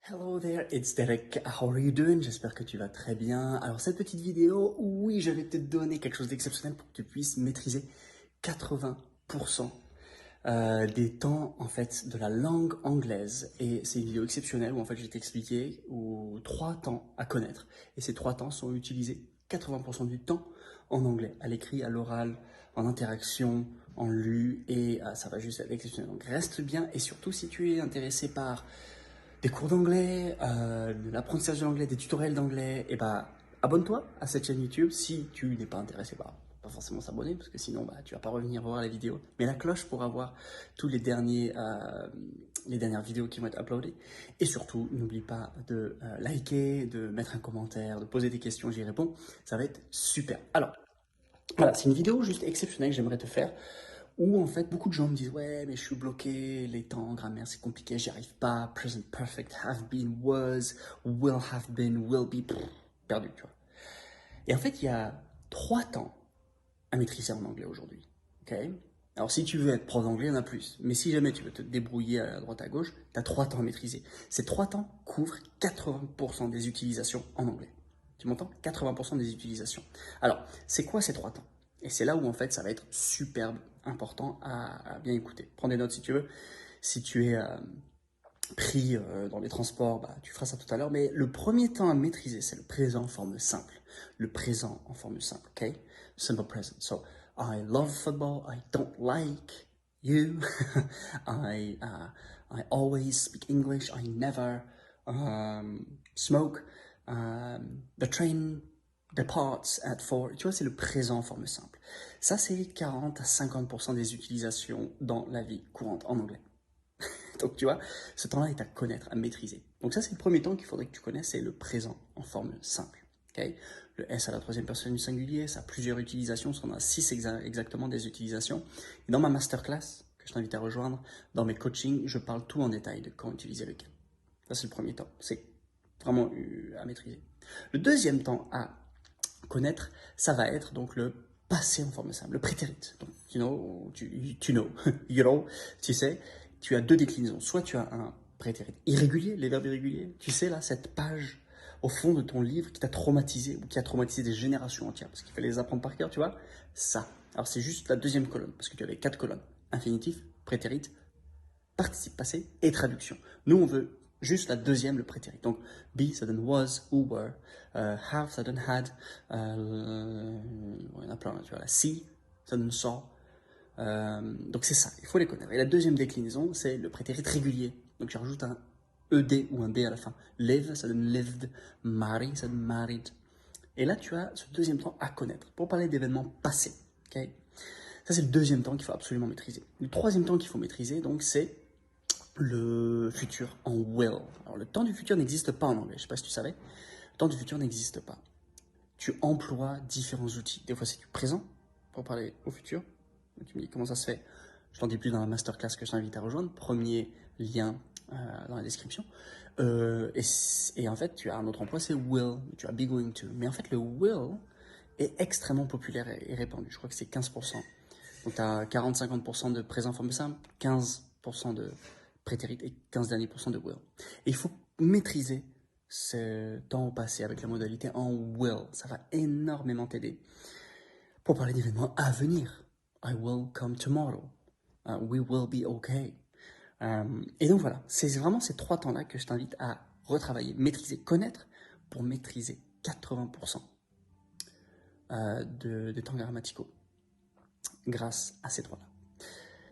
Hello there, it's Derek. How are you doing? J'espère que tu vas très bien. Alors cette petite vidéo, oui, je vais te donner quelque chose d'exceptionnel pour que tu puisses maîtriser 80% des temps en fait de la langue anglaise. Et c'est une vidéo exceptionnelle où en fait je vais t'expliquer trois temps à connaître. Et ces trois temps sont utilisés 80% du temps en anglais, à l'écrit, à l'oral, en interaction, en lu, et ça va juste être exceptionnel. Donc reste bien, et surtout si tu es intéressé par des cours d'anglais, de l'apprentissage de l'anglais, des tutoriels d'anglais, et bah abonne-toi à cette chaîne YouTube. Si tu n'es pas intéressé, bah pas forcément s'abonner parce que sinon bah tu vas pas revenir voir les vidéos. Mais la cloche pour avoir tous les dernières vidéos qui vont être uploadées. Et surtout n'oublie pas de liker, de mettre un commentaire, de poser des questions, j'y réponds. Ça va être super. Alors voilà, c'est une vidéo juste exceptionnelle que j'aimerais te faire où en fait beaucoup de gens me disent ouais mais je suis bloqué, les temps, grammaire c'est compliqué, j'y arrive pas, present perfect, have been, was, will have been, will be, perdu tu vois. Et en fait il y a trois temps à maîtriser en anglais aujourd'hui, ok? Alors si tu veux être prof d'anglais, il y en a plus, mais si jamais tu veux te débrouiller à droite à gauche, tu as trois temps à maîtriser. Ces trois temps couvrent 80% des utilisations en anglais. Tu m'entends? 80% des utilisations. Alors, c'est quoi ces trois temps? Et c'est là où en fait ça va être superbe, important à bien écouter. Prends des notes si tu veux. Si tu es pris dans les transports, bah, tu feras ça tout à l'heure. Mais le premier temps à maîtriser, c'est le présent en forme simple. Le présent en forme simple, ok? Simple present. So, I love football. I don't like you. I always speak English. I never smoke. The train departs at 4. Tu vois, c'est le présent en forme simple. Ça, c'est 40 à 50% des utilisations dans la vie courante en anglais. Donc, tu vois, ce temps-là est à connaître, à maîtriser. Donc, ça, c'est le premier temps qu'il faudrait que tu connaisses, c'est le présent en forme simple. Okay. Le S à la troisième personne du singulier, ça a plusieurs utilisations, on a 6 exactement des utilisations. Et dans ma masterclass, que je t'invite à rejoindre, dans mes coachings, je parle tout en détail de quand utiliser lequel. Ça, c'est le premier temps. C'est vraiment à maîtriser. Le deuxième temps à connaître, ça va être donc le passé en forme simple, le prétérit. Donc, tu sais, tu as deux déclinaisons. Soit tu as un prétérit irrégulier, les verbes irréguliers. Tu sais, là, cette page au fond de ton livre qui t'a traumatisé ou qui a traumatisé des générations entières parce qu'il fallait les apprendre par cœur, tu vois. Ça. Alors, c'est juste la deuxième colonne parce que tu avais 4 colonnes. Infinitif, prétérit, participe passé et traduction. Nous, on veut juste la deuxième, le prétérit. Donc, be, ça donne was, who, were. Have, ça donne had. Il y en a plein, tu vois. La see, ça donne saw. Donc, c'est ça, il faut les connaître. Et la deuxième déclinaison, c'est le prétérit régulier. Donc, je rajoute un ed ou un d à la fin. Live, ça donne lived. Marry, ça donne married. Et là, tu as ce deuxième temps à connaître pour parler d'événements passés. Okay, ça, c'est le deuxième temps qu'il faut absolument maîtriser. Le troisième temps qu'il faut maîtriser, donc, c'est le futur en will. Alors, le temps du futur n'existe pas en anglais. Je ne sais pas si tu savais. Le temps du futur n'existe pas. Tu emploies différents outils. Des fois, c'est du présent pour parler au futur. Tu me dis comment ça se fait. Je t'en dis plus dans la masterclass que je t'invite à rejoindre. Premier lien dans la description. Et en fait, tu as un autre emploi, c'est will. Tu as be going to. Mais en fait, le will est extrêmement populaire et répandu. Je crois que c'est 15%. Donc, tu as 40-50% de présent forme simple, 15% de prétérit et 15 derniers pourcents de will. Et il faut maîtriser ce temps au passé avec la modalité en will. Ça va énormément t'aider pour parler d'événements à venir. I will come tomorrow. We will be okay. Et donc voilà, c'est vraiment ces trois temps-là que je t'invite à retravailler, maîtriser, connaître pour maîtriser 80% de temps grammaticaux grâce à ces trois-là.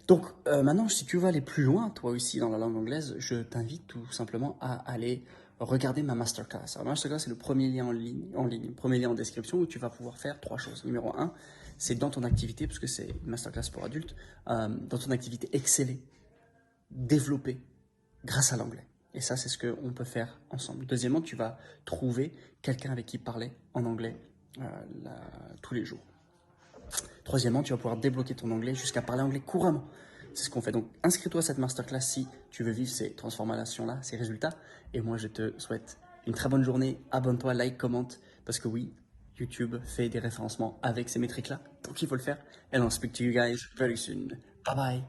Donc maintenant, si tu veux aller plus loin, toi aussi, dans la langue anglaise, je t'invite tout simplement à aller regarder ma masterclass. Alors, ma masterclass, c'est le premier lien le premier lien en description où tu vas pouvoir faire trois choses. Numéro un, c'est dans ton activité, parce que c'est une masterclass pour adultes, dans ton activité, exceller, développer grâce à l'anglais. Et ça, c'est ce qu'on peut faire ensemble. Deuxièmement, tu vas trouver quelqu'un avec qui parler en anglais tous les jours. Troisièmement, tu vas pouvoir débloquer ton anglais jusqu'à parler anglais couramment. C'est ce qu'on fait. Donc, inscris-toi à cette masterclass si tu veux vivre ces transformations-là, ces résultats. Et moi, je te souhaite une très bonne journée. Abonne-toi, like, commente. Parce que oui, YouTube fait des référencements avec ces métriques-là. Donc, il faut le faire. And I'll speak to you guys very soon. Bye bye.